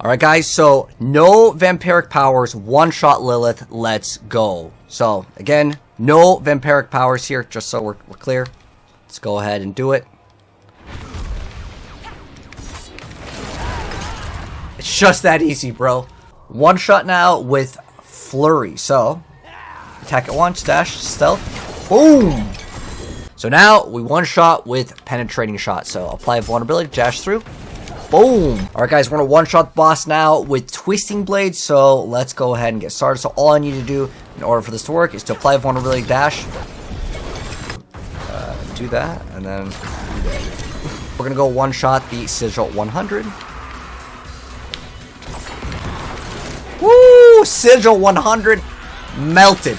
Alright guys, so no Vampiric powers, one-shot Lilith, let's go. So, again, no Vampiric powers here, just so we're clear. Let's go ahead and do it. It's just that easy, bro. One shot now with Flurry. So, attack at once, dash, stealth, boom! So now, we one-shot with Penetrating Shot. So, apply vulnerability, dash through. Boom! Alright guys, we're gonna one-shot the boss now with Twisting Blades, so let's go ahead and get started. So all I need to do in order for this to work is to apply vulnerability dash. Do that, and then do that. We're gonna go one-shot the Sigil 100. Woo! Sigil 100 melted.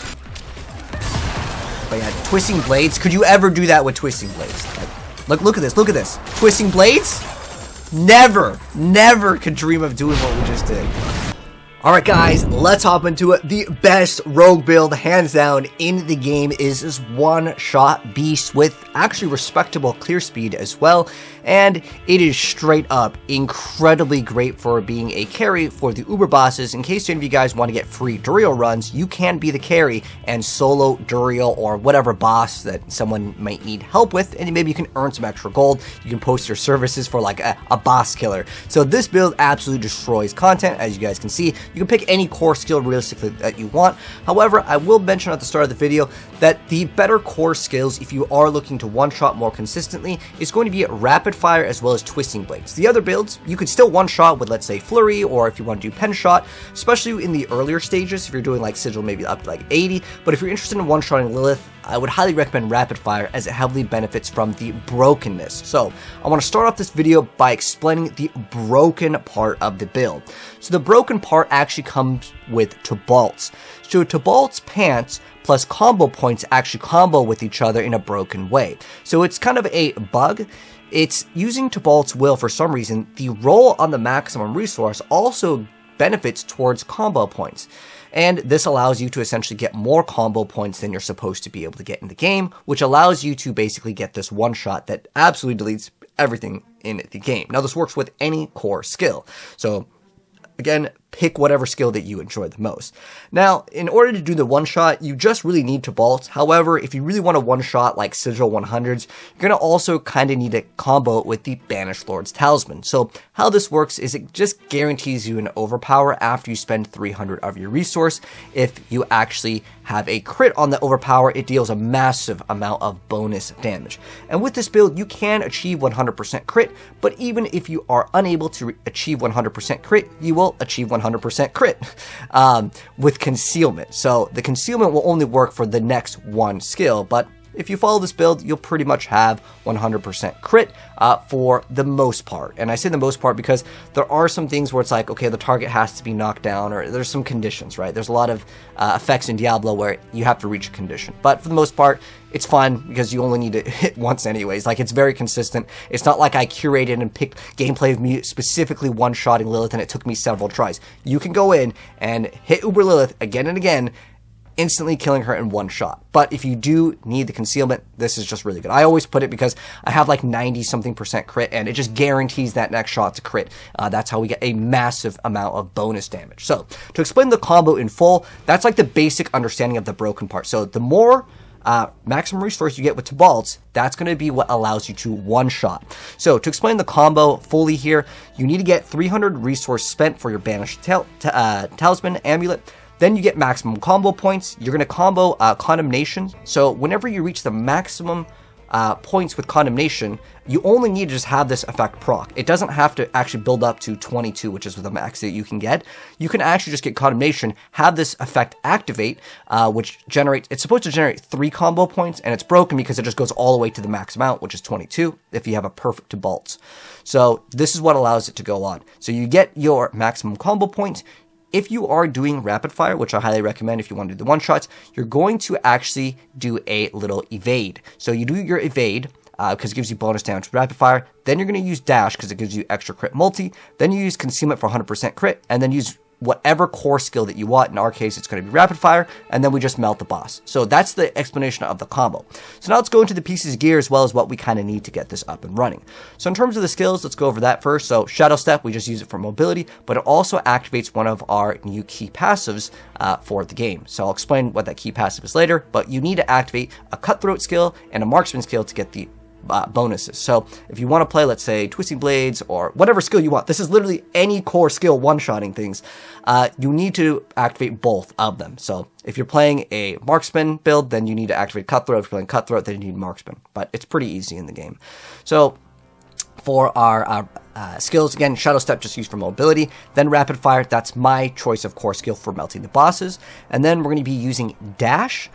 But yeah, Twisting Blades, could you ever do that with Twisting Blades? Like, look at this, Twisting Blades? Never could dream of doing what we just did. Alright guys, let's hop into it. The best rogue build, hands down, in the game is this one-shot beast with actually respectable clear speed as well. And it is straight up incredibly great for being a carry for the Uber bosses. In case any of you guys want to get free Duriel runs, you can be the carry and solo Duriel or whatever boss that someone might need help with, and maybe you can earn some extra gold. You can post your services for like a boss killer. So this build absolutely destroys content, as you guys can see. You can pick any core skill realistically that you want. However, I will mention at the start of the video that the better core skills, if you are looking to one-shot more consistently, is going to be Rapid Fire as well as Twisting Blades. The other builds, you could still one-shot with, let's say, Flurry, or if you want to do Pen Shot, especially in the earlier stages, if you're doing like Sigil maybe up to like 80. But if you're interested in one-shotting Lilith, I would highly recommend Rapid Fire as it heavily benefits from the brokenness. So, I want to start off this video by explaining the broken part of the build. So the broken part actually comes with Tibalt's. So Tibalt's pants plus combo points actually combo with each other in a broken way. So it's kind of a bug. It's using Tibalt's will for some reason. The roll on the maximum resource also benefits towards combo points. And this allows you to essentially get more combo points than you're supposed to be able to get in the game, which allows you to basically get this one shot that absolutely deletes everything in the game. Now this works with any core skill. So again, pick whatever skill that you enjoy the most. Now, in order to do the one-shot, you just really need Tibalt. However, if you really want a one-shot like Sigil 100s, you're going to also kind of need a combo with the Banished Lord's Talisman. So how this works is it just guarantees you an overpower after you spend 300 of your resource. If you actually have a crit on the overpower, it deals a massive amount of bonus damage. And with this build, you can achieve 100% crit, but even if you are unable to achieve 100% crit, you will achieve 100% crit with concealment. So the concealment will only work for the next one skill, but if you follow this build, you'll pretty much have 100% crit for the most part. And I say the most part because there are some things where it's like, okay, the target has to be knocked down, or there's some conditions, right? There's a lot of effects in Diablo where you have to reach a condition. But for the most part, it's fine because you only need to hit once anyways. Like, it's very consistent. It's not like I curated and picked gameplay of me specifically one-shotting Lilith and it took me several tries. You can go in and hit Uber Lilith again and again, instantly killing her in one shot. But if you do need the concealment, this is just really good. I always put it because I have like 90-something% crit, and it just guarantees that next shot to crit. That's how we get a massive amount of bonus damage. So, to explain the combo in full, that's like the basic understanding of the broken part. So, the more maximum resource you get with Tibalt's, that's going to be what allows you to one-shot. So, to explain the combo fully here, you need to get 300 resource spent for your Banished Talisman Amulet. Then you get maximum combo points. You're going to combo Condemnation. So whenever you reach the maximum points with Condemnation, you only need to just have this effect proc. It doesn't have to actually build up to 22, which is the max that you can get. You can actually just get Condemnation, have this effect activate, which generates, it's supposed to generate 3 combo points, and it's broken because it just goes all the way to the max amount, which is 22, if you have a perfect Tibalt's. So this is what allows it to go on. So you get your maximum combo points. If you are doing Rapid Fire, which I highly recommend if you want to do the one-shots, you're going to actually do a little evade. So you do your evade, because it gives you bonus damage with Rapid Fire. Then you're going to use Dash, because it gives you extra crit multi. Then you use Concealment for 100% crit, and then use whatever core skill that you want. In our case, it's going to be rapid fire, and then we just melt the boss. So that's the explanation of the combo. So now let's go into the pieces of gear as well as what we kind of need to get this up and running. So in terms of the skills, let's go over that first. So Shadow Step, we just use it for mobility, but it also activates one of our new key passives for the game. So I'll explain what that key passive is later, but you need to activate a Cutthroat skill and a Marksman skill to get the bonuses. So if you want to play, let's say, Twisting Blades or whatever skill you want, this is literally any core skill one-shotting things, you need to activate both of them. So if you're playing a Marksman build, then you need to activate Cutthroat. If you're playing Cutthroat, then you need Marksman. But it's pretty easy in the game. So for our skills, again, Shadow Step just used for mobility, then Rapid Fire, that's my choice of core skill for melting the bosses, and then we're going to be using Dash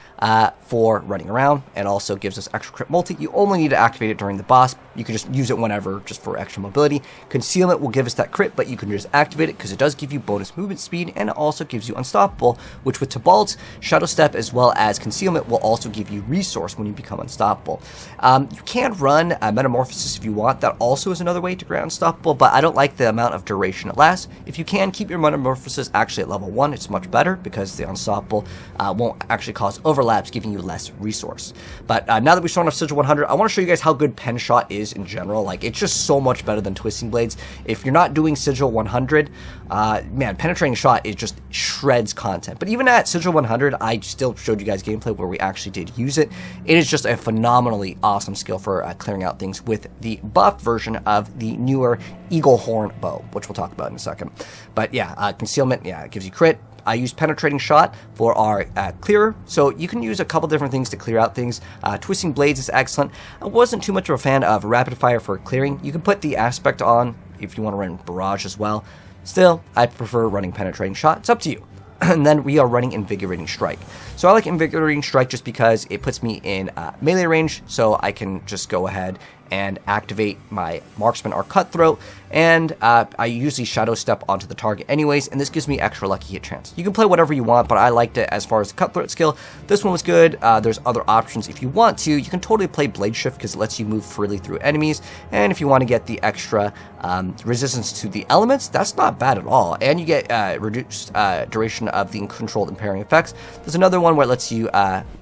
for running around, and also gives us extra crit multi. You only need to activate it during the boss. You can just use it whenever, just for extra mobility. Concealment will give us that crit, but you can just activate it because it does give you bonus movement speed, and it also gives you Unstoppable, which with Tibalt's, Shadow Step as well as Concealment will also give you Resource when you become Unstoppable. You can run Metamorphosis if you want. That also is another way to grant Unstoppable, but I don't like the amount of duration it lasts. If you can, keep your Metamorphosis actually at level 1. It's much better because the Unstoppable won't actually cause overlaps, giving you less resource. But now that we've shown off Sigil 100, I want to show you guys how good Pen Shot is in general. Like, it's just so much better than Twisting Blades. If you're not doing Sigil 100, man, Penetrating Shot, it just shreds content. But even at Sigil 100, I still showed you guys gameplay where we actually did use it. It is just a phenomenally awesome skill for clearing out things with the buff version of the newer Eagle Horn bow, which we'll talk about in a second. But yeah, Concealment, yeah, it gives you crit. I use Penetrating Shot for our clearer, so you can use a couple different things to clear out things. Twisting Blades is excellent. I wasn't too much of a fan of Rapid Fire for clearing. You can put the Aspect on if you want to run Barrage as well. Still, I prefer running Penetrating Shot. It's up to you. And then we are running Invigorating Strike. So I like Invigorating Strike just because it puts me in melee range, so I can just go ahead and activate my Marksman or Cutthroat, and I usually Shadow Step onto the target anyways, and this gives me extra lucky hit chance. You can play whatever you want, but I liked it as far as the Cutthroat skill. This one was good. There's other options if you want to. You can totally play Blade Shift because it lets you move freely through enemies, and if you want to get the extra resistance to the elements, that's not bad at all, and you get reduced duration of the controlled impairing effects. There's another one where it lets you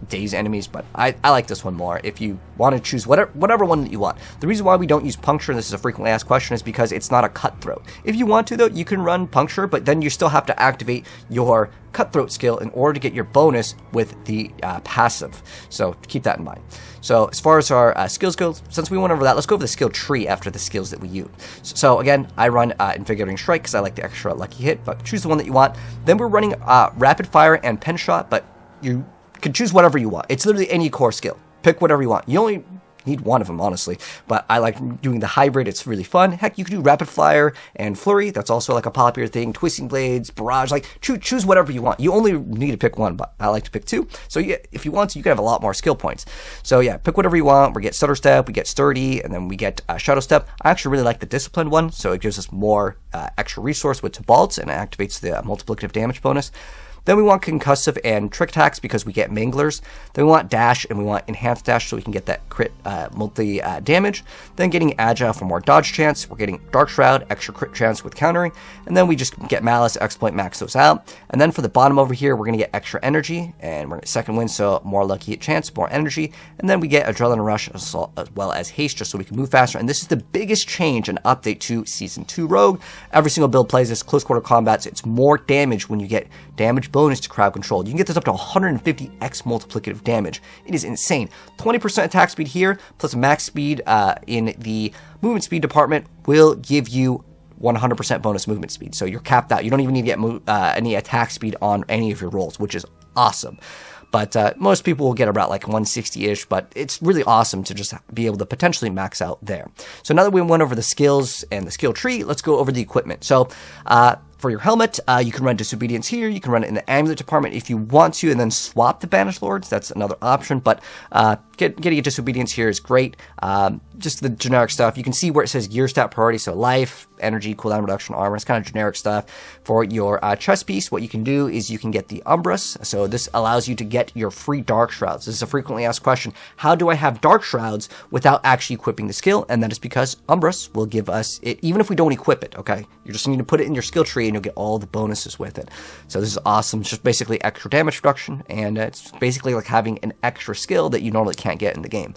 daze enemies, but I like this one more if you want to choose whatever one that you want. The reason why we don't use Puncture, and this is a frequently asked question, is because it's not a Cutthroat. If you want to, though, you can run Puncture, but then you still have to activate your Cutthroat skill in order to get your bonus with the passive. So keep that in mind. So as far as our skills go, since we went over that, let's go over the skill tree after the skills that we use. So again, I run Invigorating Strike because I like the extra lucky hit, but choose the one that you want. Then we're running Rapid Fire and Pen Shot, but you can choose whatever you want. It's literally any core skill. Pick whatever you want. You only need one of them, honestly, but I like doing the hybrid. It's really fun. Heck, you can do Rapid Fire and Flurry. That's also like a popular thing. Twisting Blades, Barrage, like choose whatever you want. You only need to pick one, but I like to pick two. So yeah, if you want to, you can have a lot more skill points. So yeah, pick whatever you want. We get Stutter Step, we get Sturdy, and then we get Shadow Step. I actually really like the Disciplined one, so it gives us more extra resource with Tibalt's and it activates the multiplicative damage bonus. Then we want Concussive and Trick Attacks because we get Manglers. Then we want Dash and we want Enhanced Dash so we can get that crit multi damage. Then getting Agile for more dodge chance. We're getting Dark Shroud, extra crit chance with countering. And then we just get Malice, Exploit, max those out. And then for the bottom over here, we're going to get extra energy. And we're going to Second Wind, so more lucky hit chance, more energy. And then we get Adrenaline Rush as well as Haste just so we can move faster. And this is the biggest change and update to Season 2 Rogue. Every single build plays this. Close quarter combats, it's more damage when you get damage bonus to crowd control. You can get this up to 150x multiplicative damage. It is insane. 20% attack speed here, plus max speed in the movement speed department will give you 100% bonus movement speed. So you're capped out. You don't even need to get any attack speed on any of your rolls, which is awesome. But most people will get about like 160-ish, but it's really awesome to just be able to potentially max out there. So now that we went over the skills and the skill tree, let's go over the equipment. So for your helmet, you can run Disobedience here. You can run it in the Amulet department if you want to, and then swap the Banished Lords. That's another option, but getting a Disobedience here is great. Just the generic stuff. You can see where it says Gear Stat Priority, so life, energy, cooldown reduction, armor. It's kind of generic stuff. For your chest piece, what you can do is you can get the Umbras. So this allows you to get your free Dark Shrouds. This is a frequently asked question. How do I have Dark Shrouds without actually equipping the skill? And that is because Umbras will give us it, even if we don't equip it, okay? You just need to put it in your skill tree and you'll get all the bonuses with it. So this is awesome. It's just basically extra damage reduction, and it's basically like having an extra skill that you normally can't get in the game.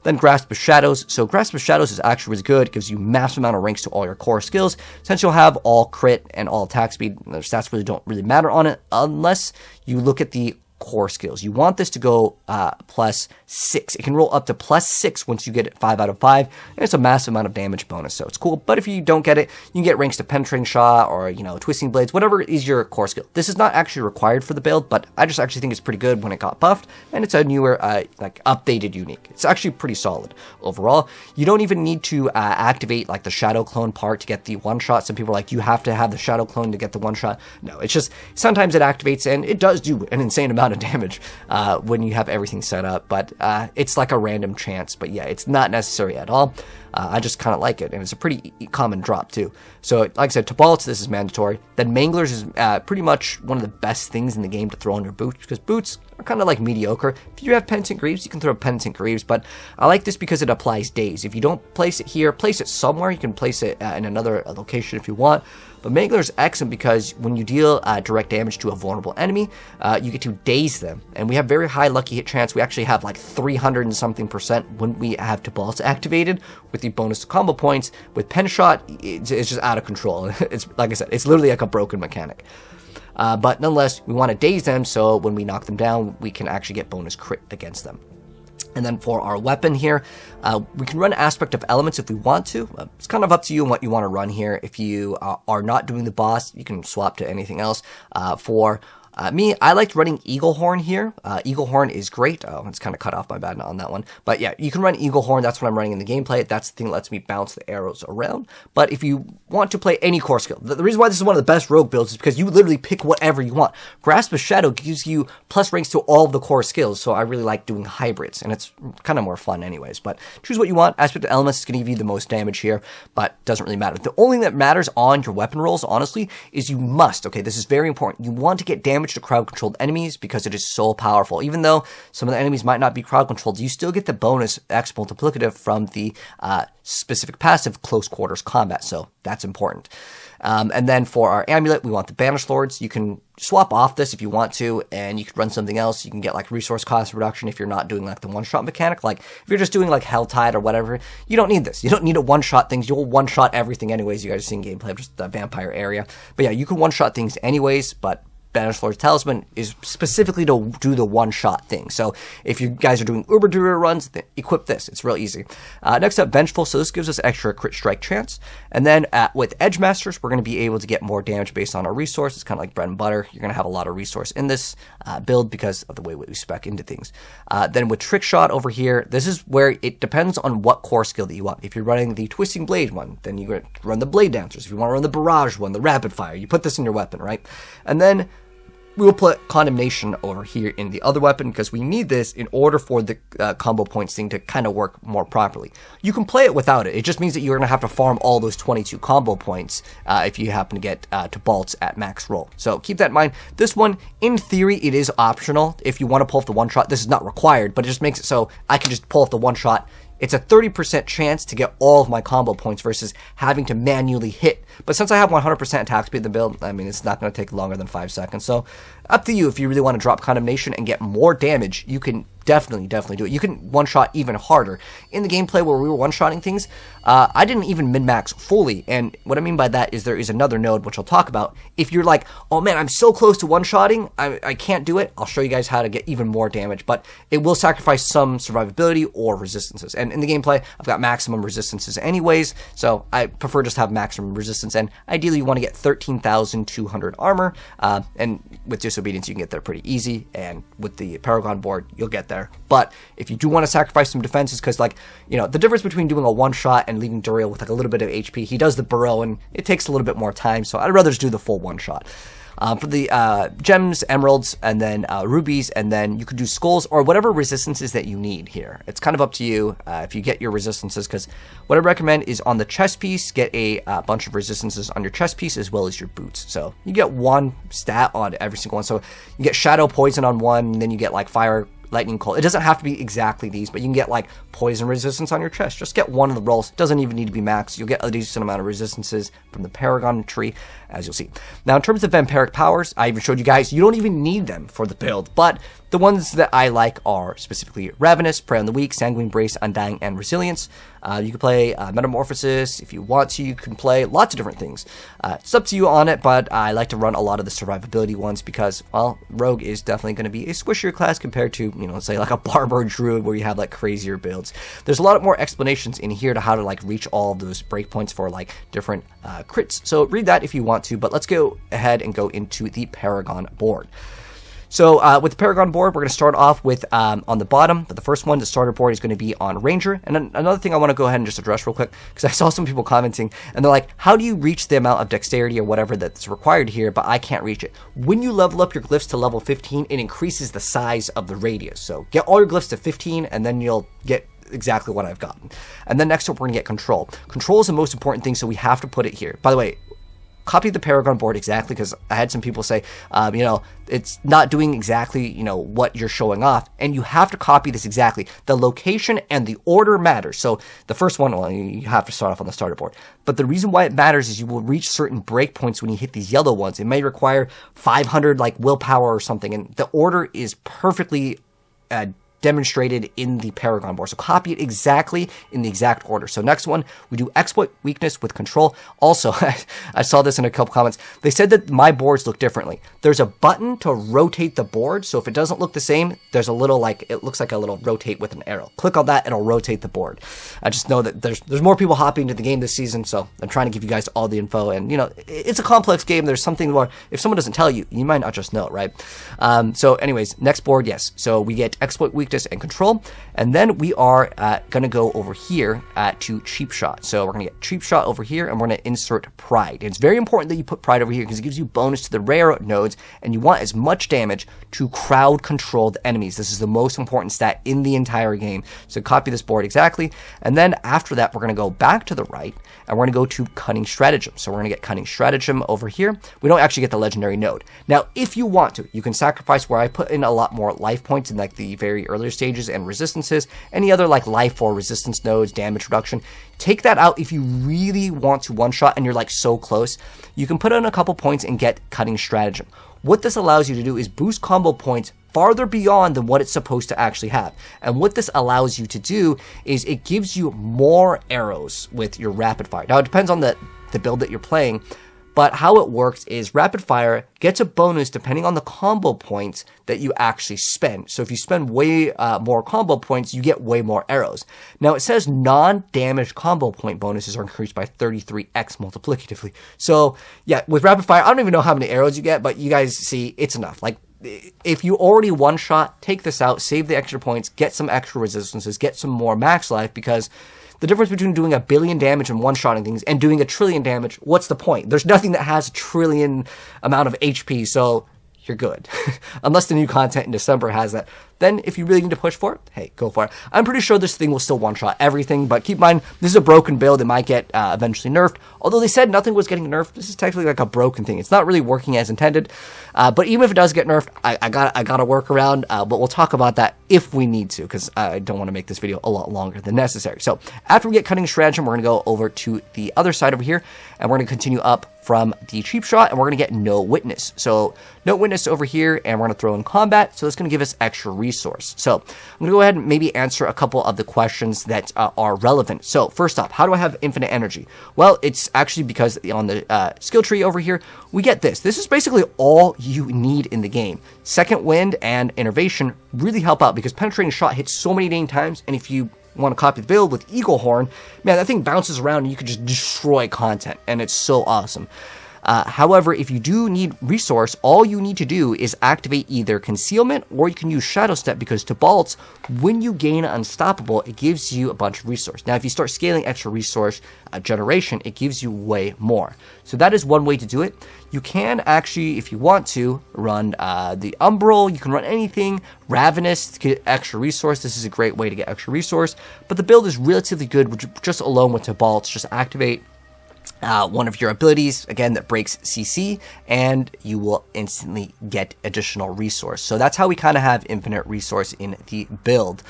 Then Grasp of Shadows. So Grasp of Shadows is actually really good. It gives you massive amount of ranks to all your core skills. Since you'll have all crit and all attack speed, the stats really don't really matter on it unless you look at the core skills. You want this to go +6. It can roll up to +6 once you get it 5 out of 5, and it's a massive amount of damage bonus, so it's cool. But if you don't get it, you can get ranks to Penetrating Shot or, you know, Twisting Blades, whatever is your core skill. This is not actually required for the build, but I just actually think it's pretty good when it got buffed, and it's a newer, like, updated unique. It's actually pretty solid overall. You don't even need to activate, like, the Shadow Clone part to get the one-shot. Some people are like, you have to have the Shadow Clone to get the one-shot. No, it's just, sometimes it activates, and it does do an insane amount of damage when you have everything set up, but it's like a random chance. But yeah, it's not necessary at all. I just kind of like it, and it's a pretty common drop too. So like I said, Tabalts, this is mandatory. Then Manglers is pretty much one of the best things in the game to throw on your boots, because boots are kind of like mediocre. If you have Penitent Greaves, you can throw Penitent Greaves, but I like this because it applies days. If you don't place it here, place it somewhere. You can place it in another location if you want. But Mangler is excellent because when you deal direct damage to a vulnerable enemy, you get to daze them. And we have very high lucky hit chance. We actually have like 300 and something % when we have Tabalts activated with the bonus combo points. With Pen Shot, it's just out of control. It's like I said, it's literally like a broken mechanic. But nonetheless, we want to daze them, so when we knock them down, we can actually get bonus crit against them. And then for our weapon here, we can run Aspect of Elements if we want to. It's kind of up to you and what you want to run here. If you are not doing the boss, you can swap to anything else. For me, I liked running Eagle Horn here. Eagle Horn is great. Oh, it's kind of cut off, my bad on that one. But yeah, you can run Eagle Horn. That's what I'm running in the gameplay. That's the thing that lets me bounce the arrows around. But if you want to play any core skill, the reason why this is one of the best rogue builds is because you literally pick whatever you want. Grasp of Shadow gives you plus ranks to all of the core skills, so I really like doing hybrids, and it's kind of more fun anyways. But choose what you want. Aspect of Elements is going to give you the most damage here, but doesn't really matter. The only thing that matters on your weapon rolls, honestly, is you must, okay, this is very important, you want to get damage to crowd-controlled enemies because it is so powerful. Even though some of the enemies might not be crowd-controlled, you still get the bonus X multiplicative from the specific passive Close Quarters Combat, so that's important. And then for our amulet, we want the Banished Lords. You can swap off this if you want to, and you can run something else. You can get like resource cost reduction if you're not doing like the one-shot mechanic. Like if you're just doing like Helltide or whatever, you don't need this. You don't need to one-shot things. You'll one-shot everything anyways. You guys are seeing gameplay of just the vampire area. But yeah, you can one-shot things anyways, but Banished Lord's Talisman is specifically to do the one-shot thing. So if you guys are doing Uber Durer runs, then equip this. It's real easy. Next up, Vengeful. So this gives us extra crit strike chance. And then with Edge Masters, we're going to be able to get more damage based on our resource. It's kind of like bread and butter. You're going to have a lot of resource in this build because of the way we spec into things. Then with Trick Shot over here, this is where it depends on what core skill that you want. If you're running the Twisting Blade one, then you're going to run the Blade Dancers. If you want to run the Barrage one, the Rapid Fire, you put this in your weapon, right? And then we will put Condemnation over here in the other weapon because we need this in order for the combo points thing to kind of work more properly. You can play it without it. It just means that you're going to have to farm all those 22 combo points if you happen to get to Balts at max roll. So keep that in mind. This one, in theory, it is optional. If you want to pull off the one-shot, this is not required, but it just makes it so I can just pull off the one-shot. It's a 30% chance to get all of my combo points versus having to manually hit. But since I have 100% attack speed in the build, I mean, it's not going to take longer than 5 seconds. So up to you if you really want to drop Condemnation and get more damage. You can definitely do it. You can one-shot even harder. In the gameplay where we were one-shotting things, I didn't even min-max fully, and what I mean by that is there is another node, which I'll talk about. If you're like, oh man, I'm so close to one-shotting, I can't do it, I'll show you guys how to get even more damage, but it will sacrifice some survivability or resistances, and in the gameplay, I've got maximum resistances anyways, so I prefer just to have maximum resistance, and ideally you want to get 13,200 armor, and with Disobedience you can get there pretty easy, and with the Paragon board, you'll get there. But if you do want to sacrifice some defenses, because like, you know, the difference between doing a one-shot and leaving Duriel with like a little bit of HP, he does the burrow and it takes a little bit more time, so I'd rather just do the full one-shot. For the gems, emeralds, and then rubies, and then you could do skulls or whatever resistances that you need here. It's kind of up to you if you get your resistances, because what I recommend is on the chest piece, get a bunch of resistances on your chest piece as well as your boots. So you get one stat on every single one. So you get shadow poison on one, and then you get like fire, lightning, cold. It doesn't have to be exactly these, but you can get like poison resistance on your chest. Just get one of the rolls. It doesn't even need to be max. You'll get a decent amount of resistances from the Paragon tree, as you'll see. Now, in terms of Vampiric powers, I even showed you guys, you don't even need them for the build, but the ones that I like are specifically Ravenous, Prey on the Weak, Sanguine Brace, Undying, and Resilience. You can play Metamorphosis if you want to. You can play lots of different things. It's up to you on it, but I like to run a lot of the survivability ones because, well, Rogue is definitely going to be a squishier class compared to, you know, say like a Barber Druid where you have like crazier builds. There's a lot more explanations in here to how to like reach all of those breakpoints for like different crits. So read that if you want to, but let's go ahead and go into the Paragon board. So with the Paragon board, we're going to start off with on the bottom, but the first one, the starter board, is going to be on Ranger. And then another thing I want to go ahead and just address real quick, because I saw some people commenting, and they're like, how do you reach the amount of dexterity or whatever that's required here, but I can't reach it? When you level up your glyphs to level 15, it increases the size of the radius. So get all your glyphs to 15, and then you'll get exactly what I've gotten. And then next up, we're going to get Control. Control is the most important thing, so we have to put it here. By the way, copy the Paragon board exactly, because I had some people say, you know, it's not doing exactly, you know, what you're showing off, and you have to copy this exactly. The location and the order matters. So the first one, well, you have to start off on the starter board, but the reason why it matters is you will reach certain breakpoints when you hit these yellow ones. It may require 500 like willpower or something, and the order is perfectly demonstrated in the Paragon board. So copy it exactly in the exact order. So next one, we do exploit weakness with control. Also, I saw this in a couple comments. They said that my boards look differently. There's a button to rotate the board. So if it doesn't look the same, there's a little like, it looks like a little rotate with an arrow. Click on that, it'll rotate the board. I just know that there's more people hopping into the game this season, so I'm trying to give you guys all the info. And you know, it's a complex game. There's something where if someone doesn't tell you, you might not just know, right? So anyways, next board, yes. So we get exploit weakness and control, and then we are going to go over here to cheap shot. So we're going to get cheap shot over here, and we're going to insert pride. And it's very important that you put pride over here because it gives you bonus to the rare nodes, and you want as much damage to crowd controlled enemies. This is the most important stat in the entire game. So copy this board exactly, and then after that we're going to go back to the right, and we're going to go to cunning stratagem. So we're going to get cunning stratagem over here. We don't actually get the legendary node. Now if you want to, you can sacrifice where I put in a lot more life points in like the very earlier stages and resistances, any other like life or resistance nodes, damage reduction. Take that out if you really want to one-shot and you're like so close. You can put in a couple points and get cunning stratagem. What this allows you to do is boost combo points farther beyond than what it's supposed to actually have. And what this allows you to do is it gives you more arrows with your rapid fire. Now it depends on the build that you're playing, but how it works is rapid fire gets a bonus depending on the combo points that you actually spend. So if you spend way more combo points, you get way more arrows. Now it says non-damage combo point bonuses are increased by 33x multiplicatively. So yeah, with rapid fire, I don't even know how many arrows you get, but you guys see it's enough. Like if you already one shot, take this out, save the extra points, get some extra resistances, get some more max life, because the difference between doing 1 billion damage and one-shotting things and doing 1 trillion damage, what's the point? There's nothing that has 1 trillion amount of HP, so you're good. Unless the new content in December has that. Then if you really need to push for it, hey, go for it. I'm pretty sure this thing will still one-shot everything, but keep in mind, this is a broken build. It might get eventually nerfed. Although they said nothing was getting nerfed, this is technically like a broken thing. It's not really working as intended. But even if it does get nerfed, I got a workaround, but we'll talk about that if we need to, because I don't want to make this video a lot longer than necessary. So after we get cutting stratagem, we're going to go over to the other side over here, and we're going to continue up from the cheap shot, and we're going to get no witness. So no witness over here, and we're going to throw in combat, so that's going to give us extra resource. So I'm going to go ahead and maybe answer a couple of the questions that are relevant. So first off, how do I have infinite energy? Well, it's actually because on the skill tree over here, we get this. This is basically all you need in the game. Second wind and innervation really help out because penetrating shot hits so many dang times, and if you want to copy the build with Eagle Horn, man, that thing bounces around and you can just destroy content, and it's so awesome. However, if you do need resource, all you need to do is activate either concealment, or you can use shadow step, because to bolts, when you gain unstoppable, it gives you a bunch of resource. Now, if you start scaling extra resource generation, it gives you way more. So that is one way to do it. You can actually, if you want to, run the Umbral. You can run anything. Ravenous to get extra resource. This is a great way to get extra resource. But the build is relatively good, just alone with Tibalt's. Just activate one of your abilities, again, that breaks CC, and you will instantly get additional resource. So that's how we kind of have infinite resource in the build.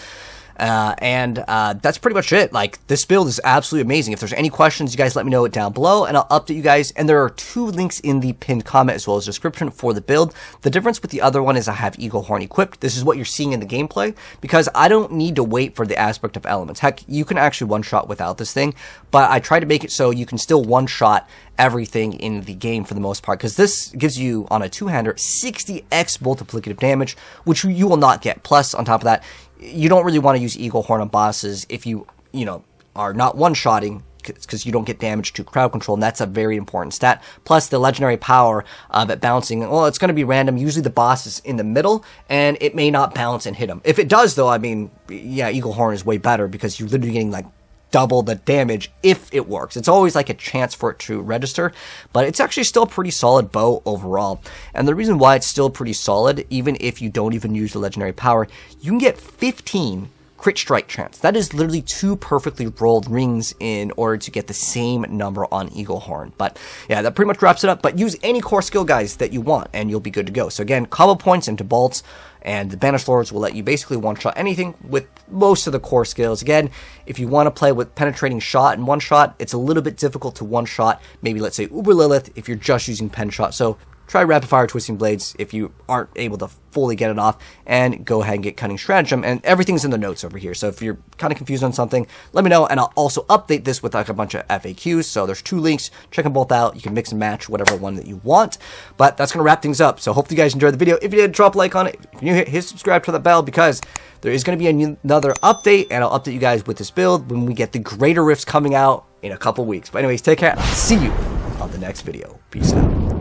That's pretty much it. Like, this build is absolutely amazing. If there's any questions, you guys let me know it down below, and I'll update you guys. And there are 2 links in the pinned comment as well as description for the build. The difference with the other one is I have Eagle Horn equipped. This is what you're seeing in the gameplay, because I don't need to wait for the aspect of elements. Heck, you can actually one-shot without this thing, but I try to make it so you can still one-shot everything in the game for the most part, because this gives you, on a two-hander, 60x multiplicative damage, which you will not get. Plus, on top of that, you don't really want to use Eagle Horn on bosses if you are not one-shotting, because you don't get damage to crowd control, and that's a very important stat. Plus, the legendary power of it bouncing, well, it's going to be random. Usually the boss is in the middle, and it may not bounce and hit him. If it does, though, I mean, yeah, Eagle Horn is way better, because you're literally getting, like, double the damage if it works. It's always like a chance for it to register, but it's actually still a pretty solid bow overall. And the reason why it's still pretty solid, even if you don't even use the legendary power, you can get 15 crit strike chance. That is literally 2 perfectly rolled rings in order to get the same number on Eagle Horn. But yeah, that pretty much wraps it up. But use any core skill, guys, that you want, and you'll be good to go. So again, combo points into bolts, and the Banished Lords will let you basically one-shot anything with most of the core skills. Again, if you want to play with penetrating shot and one-shot, it's a little bit difficult to one-shot, maybe let's say Uber Lilith, if you're just using pen shot. So try Rapid Fire Twisting Blades if you aren't able to fully get it off, and go ahead and get Cunning Stratagem, and everything's in the notes over here. So if you're kind of confused on something, let me know, and I'll also update this with like a bunch of FAQs. So there's 2 links, check them both out. You can mix and match whatever one that you want, but that's going to wrap things up. So hopefully you guys enjoyed the video. If you did, drop a like on it. If you're new, hit subscribe to the bell, because there is going to be another update, and I'll update you guys with this build when we get the Greater Rifts coming out in a couple weeks. But anyways, take care, and I'll see you on the next video. Peace out.